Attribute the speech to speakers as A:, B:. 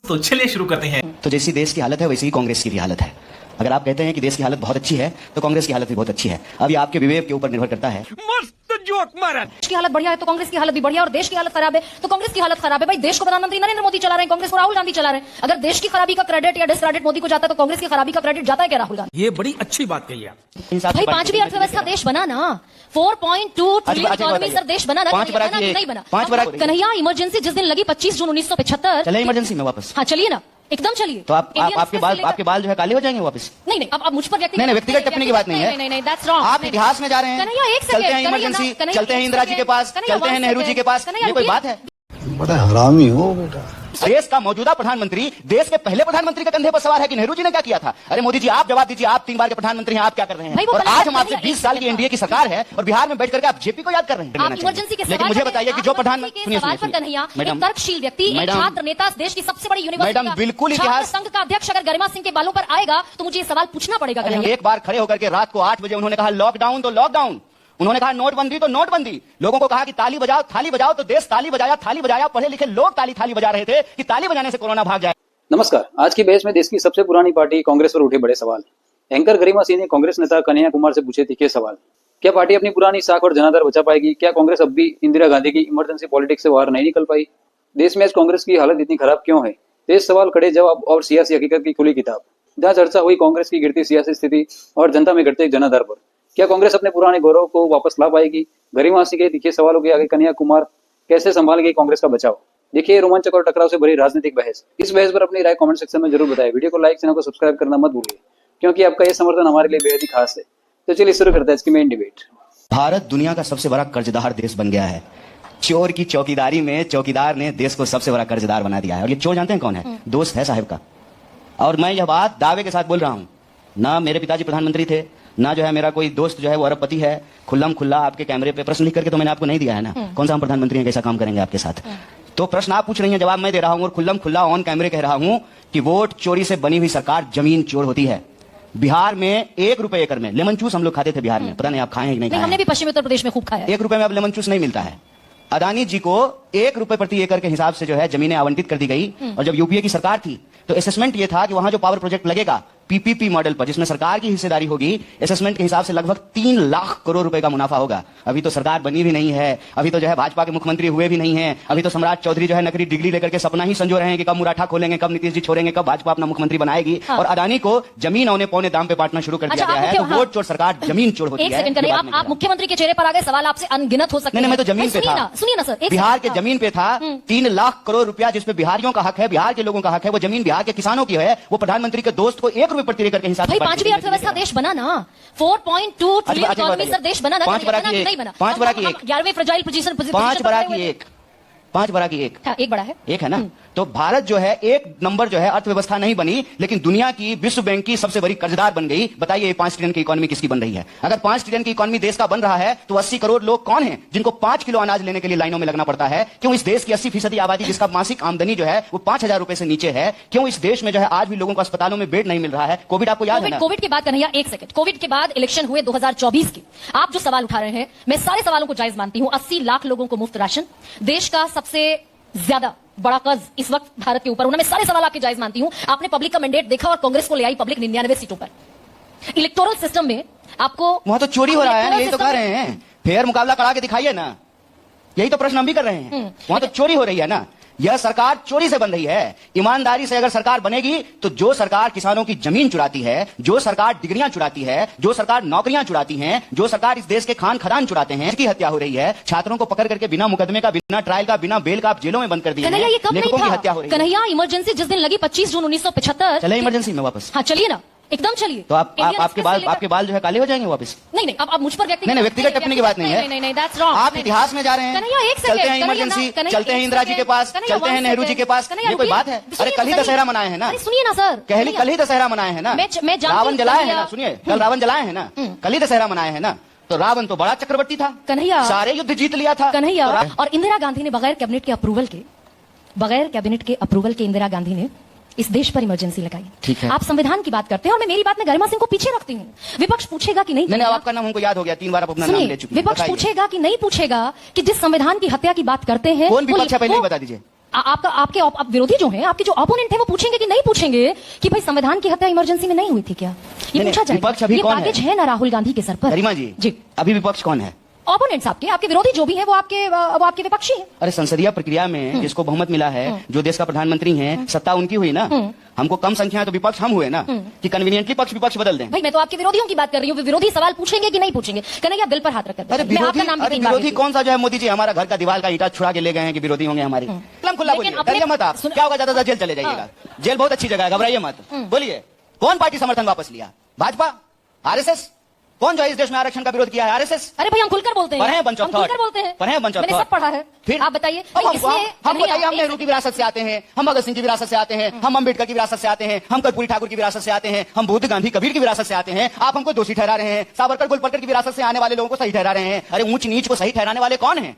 A: तो चलिए शुरू करते हैं।
B: तो जैसी देश की हालत है वैसी ही कांग्रेस की भी हालत है। अगर आप कहते हैं कि देश की हालत बहुत अच्छी है तो कांग्रेस की हालत भी बहुत अच्छी है। अब ये आपके विवेक के ऊपर निर्भर करता है।
C: मस्त जोक मारा।
D: देश की हालत बढ़िया है तो कांग्रेस की हालत भी बढ़िया, और देश की हालत खराब है तो कांग्रेस की हालत खराब है। भाई देश को प्रधानमंत्री नरेंद्र मोदी चला रहे हैं, कांग्रेस को राहुल गांधी चला रहे हैं। अगर देश की खराबी का क्रेडिट या डिसक्रेडिट मोदी को जाता है तो कांग्रेस की खराबी का क्रेडिट जाता है क्या राहुल गांधी?
C: ये बड़ी अच्छी बात कही आप।
D: भाई पांचवी अर्थव्यवस्था देश बना ना, 4.2 ट्रिलियन इकोनॉमी सर देश बना ना, नहीं बना। कन्हैया इमरजेंसी जिस दिन लगी 25 जून 1975,
B: चले इमरजेंसी में वापस।
D: हाँ चलिए ना, एकदम चलिए।
B: तो आपके बाल जो है काले हो जाएंगे वापस।
D: नहीं नहीं, अब मुझ पर
B: व्यक्तिगत टिप्पणी की बात नहीं है।
D: नहीं, that's wrong।
B: आप इतिहास में जा रहे हैं,
D: कन्हैया एक
B: चलते हैं
D: सेकंड,
B: इमरजेंसी, चलते हैं इंदिरा जी के पास, चलते हैं नेहरू जी के पास। ये कोई बात है?
E: बड़ा हरामी हो बेटा।
B: देश का मौजूदा प्रधानमंत्री देश के पहले प्रधानमंत्री के कंधे पर सवार है कि नेहरू जी ने क्या किया था। अरे मोदी जी आप जवाब दीजिए, आप 3 बार के प्रधानमंत्री हैं, आप क्या कर रहे हैं? और आज हम आपसे 20 साल की एनडीए की सरकार है और बिहार में बैठ करके आप जेपी को याद कर रहे हैं।
D: इमरजेंसी के
B: लेकिन मुझे बताइए कि जो प्रधानमंत्री
D: मैडम तर्कशील व्यक्ति, एक छात्र नेता, देश की सबसे बड़ी यूनिवर्सिटी
B: मैडम बिल्कुल इतिहास
D: संघ का अध्यक्ष अगर गरिमा सिंह के बालों पर आएगा तो मुझे ये सवाल पूछना पड़ेगा।
B: एक बार खड़े होकर के रात को 8 बजे उन्होंने कहा लॉकडाउन तो लॉकडाउन, उन्होंने कहा नोटबंदी तो नोटबंदी, लोगों को कहा कि ताली बजाओ थाली बजाओ, तो देश ताली बजाया थाली बजाया, पढ़े लिखे लोग ताली बजा रहे थे कि ताली बजाने से कोरोना भाग जाए।
F: नमस्कार। आज की बहस में देश की सबसे पुरानी पार्टी कांग्रेस पर उठे बड़े सवाल। एंकर गरिमा सिंह ने कांग्रेस नेता कन्हैया कुमार से पूछे तीखे सवाल। क्या पार्टी अपनी पुरानी साख और जनाधार बचा पाएगी? क्या कांग्रेस अब भी इंदिरा गांधी की इमरजेंसी पॉलिटिक्स से बाहर नहीं निकल पाई? देश में आज कांग्रेस की हालत इतनी खराब क्यों है? तेज सवाल, कड़े जवाब और सियासी हकीकत की खुली किताब, जहां चर्चा हुई कांग्रेस की गिरती सियासी स्थिति और जनता में घटते जनाधार पर। क्या कांग्रेस अपने पुराने गौरव को वापस ला पाएगी? गरिमा सिंह के तीखे सवालों के आगे कन्हैया कुमार कैसे संभाल गई कांग्रेस का बचाव? देखिए रोमांचक और टकराव से भरी राजनीतिक बहस। इस बहस पर अपनी राय कमेंट सेक्शन में जरूर बताएं। वीडियो को लाइक, चैनल को सब्सक्राइब करना मत भूलिए, क्योंकि आपका यह समर्थन हमारे लिए बेहद ही खास है। तो चलिए शुरू करते हैं इसकी मेन डिबेट।
B: भारत दुनिया का सबसे बड़ा कर्जदार देश बन गया है। चोर की चौकीदारी में चौकीदार ने देश को सबसे बड़ा कर्जदार बना दिया है। और ये चोर जानते हैं कौन है? दोस्त है साहब का। और मैं यह बात दावे के साथ बोल रहा हूं, ना मेरे पिताजी प्रधानमंत्री थे, ना जो है मेरा कोई दोस्त जो है वो अरबपति है। खुल्लम खुल्ला आपके कैमरे पे प्रश्न लिख करके तो मैंने आपको नहीं दिया है ना, कौन सा हम प्रधानमंत्री हैं, कैसा काम करेंगे आपके साथ। तो प्रश्न आप पूछ रही हैं, जवाब मैं दे रहा हूं और खुल्लम खुल्ला ऑन कैमरे कह रहा हूं कि वोट चोरी से बनी हुई सरकार जमीन चोर होती है। बिहार में 1 रुपए एकड़ में लेमन जूस हम लोग खाते थे बिहार में, पता नहीं आप खाए हैं कि नहीं खाए?
D: हमने भी पश्चिमी उत्तर प्रदेश में खूब खाया।
B: 1 रुपए में अब लेमन जूस नहीं मिलता है। अदानी जी को 1 रुपए प्रति एकड़ के हिसाब से जो है जमीनें आवंटित कर दी गई। और जब यूपीए की सरकार थी तो असेसमेंट ये था कि वहां जो पावर प्रोजेक्ट लगेगा पीपीपी मॉडल पर, जिसमें सरकार की हिस्सेदारी होगी, असेसमेंट के हिसाब से लगभग 3 लाख करोड़ रुपए का मुनाफा होगा। अभी तो सरकार बनी भी नहीं है, अभी तो जो है भाजपा के मुख्यमंत्री हुए भी नहीं है। अभी तो सम्राट चौधरी जो है नकली डिग्री लेकर के सपना ही संजो रहे हैं कि कब मुराठा खोलेंगे, कब नीतीश जी छोड़ेंगे, कब भाजपा अपना मुख्यमंत्री बनाएगी। और अदानी को जमीन औने पौने दाम पे बांटना शुरू कर दिया गया है। तो वोट चोर सरकार जमीन चोर होती है।
D: आप मुख्यमंत्री के चेहरे पर आ गए, सवाल आपसे अनगिनत हो सकते हैं।
B: मैं तो जमीन पे था,
D: सुनिए ना सर,
B: बिहार के जमीन पे था। 3 लाख करोड़ रुपया जिसपे बिहारियों का हक है, बिहार के लोगों का हक है, वो जमीन बिहार के किसानों की है। वो प्रधानमंत्री के दोस्त को 1 रुपए प्रति एकड़ के हिसाब से
D: पांचवी अर्थव्यवस्था देश बना ना, 4.2 ट्रिलियन इकोनॉमी सर देश बना ना,
B: 5 बड़ा की 1,
D: 11वें फ्रेजाइल पोजीशन
B: 5 बड़ा की 1, 5 बड़ा की 1,
D: एक बड़ा है,
B: एक है ना। तो भारत जो है 1 नंबर जो है अर्थव्यवस्था नहीं बनी, लेकिन दुनिया की विश्व बैंक की सबसे बड़ी कर्जदार बन गई। बताइए 5 ट्रिलियन की इकोनॉमी किसकी बन रही है? अगर 5 ट्रिलियन की इकोनॉमी देश का बन रहा है तो 80 करोड़ लोग कौन हैं जिनको 5 किलो अनाज लेने के लिए लाइनों में लगना पड़ता है? क्यों इस देश की 80% आबादी जिसका मासिक आमदनी जो है वो 5,000 रुपए से नीचे है? क्यों इस देश में जो है आज भी लोगों को अस्पतालों में बेड नहीं मिल रहा है? कोविड आपको याद है ना?
D: कोविड के बाद कन्हैया एक सेकंड, कोविड के बाद इलेक्शन हुए 2024 के। आप जो सवाल उठा रहे हैं मैं सारे सवालों को जायज मानती हूं। 80 लाख लोगों को मुफ्त राशन, देश का सबसे ज्यादा बड़ा कर्ज इस वक्त भारत के ऊपर होना, मैं सारे सवाल आपके जायज मानती हूं। आपने पब्लिक का मैंडेट देखा और कांग्रेस को ले आई पब्लिक 99 सीटों पर। इलेक्टोरल सिस्टम में आपको
B: वहां तो चोरी हो रहा है ना, यही तो कह रहे हैं। फेयर मुकाबला करा के दिखाइए ना, यही तो प्रश्न हम भी कर रहे हैं। वहां तो चोरी हो रही है ना। यह सरकार चोरी से बन रही है। ईमानदारी से अगर सरकार बनेगी तो जो सरकार किसानों की जमीन चुराती है, जो सरकार डिग्रियां चुराती है, जो सरकार नौकरियां चुराती हैं, जो सरकार इस देश के खान खदान चुराते हैं, इसकी हत्या हो रही है। छात्रों को पकड़ करके बिना मुकदमे का, बिना ट्रायल का, बिना बेल का आप जेलों में बंद कर दिया। लेखकों की हत्या हो रही है।
D: कन्हैया इमरजेंसी जिस दिन लगी 25 जून 1975,
B: चले इमरजेंसी में वापस।
D: हाँ चलिए ना, एकदम चलिए।
B: तो आपके बाल जो है काले हो जाएंगे वापस।
D: नहीं, अब मुझ पर
B: व्यक्तिगत टिप्पणी की बात नहीं है।
D: नहीं, that's wrong।
B: आप इतिहास में जा रहे हैं, चलते हैं इमरजेंसी, चलते हैं इंदिरा जी के पास, चलते हैं नेहरू जी के पास। ये कोई बात है? अरे कल ही दशहरा मनाए हैं ना।
D: सुनिए ना सर,
B: कल ही दशहरा मनाए हैं ना। रावण जलाए हैं ना। सुनिए, कल रावण जलाए हैं ना, कल ही दशहरा मनाए हैं ना। तो रावण तो बड़ा चक्रवर्ती था
D: कन्हैया,
B: सारे युद्ध जीत लिया था
D: कन्हैया। और इंदिरा गांधी ने बगैर कैबिनेट के अप्रूवल के इंदिरा गांधी ने इस देश पर इमरजेंसी लगाई।
B: ठीक है।
D: आप संविधान की बात करते हैं और मैं मेरी बात में गरिमा सिंह को पीछे रखती हूँ। विपक्ष पूछेगा कि नहीं,
B: आपका नाम हमको याद हो गया, 3 बार आप अपना नाम ले चुके हैं।
D: विपक्ष पूछेगा कि नहीं पूछेगा कि जिस संविधान की हत्या की बात करते हैं
B: कौन विपक्ष है, पहले ही बता दीजिए।
D: आपके आप विरोधी जो हैं, आपके जो ओपोनेंट है, वो पूछेंगे कि नहीं पूछेंगे कि भाई संविधान की हत्या इमरजेंसी में नहीं हुई थी क्या? ये
B: नहीं,
D: पूछा जाएगा।
B: विपक्ष अभी
D: ये
B: कौन है?
D: बैगेज है ना राहुल गांधी के सर पर।
B: गरिमा जी अभी विपक्ष कौन है?
D: ओपोनेंट्स आपके विरोधी जो भी हैं वो आपके विपक्षी हैं।
B: अरे संसदीय प्रक्रिया में जिसको बहुमत मिला है, जो देश का प्रधानमंत्री है, सत्ता उनकी हुई ना। हमको कम संख्या है तो विपक्ष हम हुए ना, कि कन्वीनियंटली पक्ष विपक्ष बदल दें।
D: भाई मैं तो आपके विरोधियों की बात कर रही हूँ। विरोधी सवाल पूछेंगे कि नहीं पूछेंगे? कन्हैया दिल पर हाथ रखकर
B: अरे
D: मैं आपका नाम भी
B: अरे
D: 3 बार
B: विरोधी
D: लेती
B: कौन सा जो है मोदी जी हमारा घर का दीवार का ईंटा छुड़ा के ले गए हैं कि विरोधी होंगे हमारे? खुला
D: लेकिन
B: बोलिए,
D: अपने-
B: डरिए मत आप। क्या होगा, ज्यादा जेल चले जाइएगा। जेल बहुत अच्छी जगह है, घबराइए मत। बोलिए कौन पार्टी समर्थन वापस लिया? भाजपा, आरएसएस? कौन जो है इस देश में आरक्षण का विरोध किया है? आरएसएस।
D: अरे भाई हम खुलकर बोलते हैं,
B: पढ़े हैं bunch of
D: हम खुलकर
B: thought।
D: बोलते हैं,
B: पढ़े हैं bunch of
D: मैंने
B: thought।
D: सब पढ़ा है।
B: फिर
D: आप बताइए।
B: अब
D: नहीं, इसमें
B: हम बताइए, हम
D: एक-
B: नेहरू की विरासत से आते हैं, हम भगत सिंह की विरासत से आते हैं, हम अम्बेडकर की विरासत से आते हैं, हम कर्पूरी ठाकुर की विरासत से आते हैं, हम बुद्ध गांधी कबीर की विरासत से आते हैं। आप हमको दोषी ठहरा रहे हैं। सावरकर गोलवलकर की विरासत से आने वाले लोगों को सही ठहरा रहे हैं। अरे ऊंच नीच को सही ठहराने वाले कौन है?